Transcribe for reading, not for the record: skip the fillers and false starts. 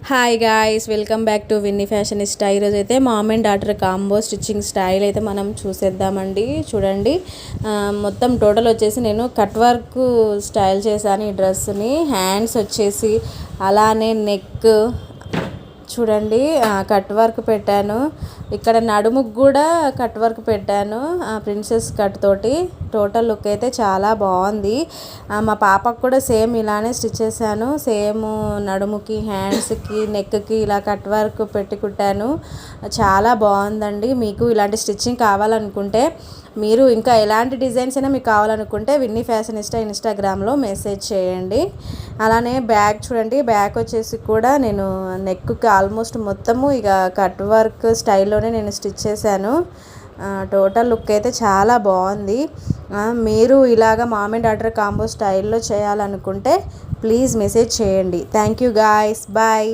Hi guys, welcome back to Vinni fashionista. ఈరోజు అయితే mom and daughter combo stitching style అయితే మనం చూసేద్దామండి. చూడండి, మొత్తం టోటల్ వచ్చేసి నేను కట్ వర్క్ స్టైల్ చేశాను ఈ డ్రెస్ని. హ్యాండ్స్ వచ్చేసి అలానే నెక్ చూడండి కట్ వర్క్ పెట్టాను. ఇక్కడ నడుముకు కూడా కట్ వర్క్ పెట్టాను ప్రిన్సెస్ కట్ తోటి. టోటల్ లుక్ అయితే చాలా బాగుంది. మా పాపకు కూడా సేమ్ ఇలానే స్టిచ్ చేశాను. సేమ్ నడుముకి, హ్యాండ్స్కి, నెక్కి ఇలా కట్ వర్క్ పెట్టి కుట్టాను. చాలా బాగుందండి. మీకు ఇలాంటి స్టిచ్చింగ్ కావాలనుకుంటే, మీరు ఇంకా ఎలాంటి డిజైన్స్ అయినా మీకు కావాలనుకుంటే విన్నీ ఫ్యాషనిస్టా ఇన్స్టాగ్రామ్లో మెసేజ్ చేయండి. అలానే బ్యాక్ చూడండి, బ్యాక్ వచ్చేసి కూడా నేను నెక్కి ఆల్మోస్ట్ మొత్తము ఇక కట్ వర్క్ స్టైల్లోనే నేను స్టిచ్ చేశాను. టోటల్ లుక్ అయితే చాలా బాగుంది. మీరు ఇలాగ మామ్ అండ్ డాటర్ కాంబో స్టైల్లో చేయాలనుకుంటే ప్లీజ్ మెసేజ్ చేయండి. Thank you guys, bye.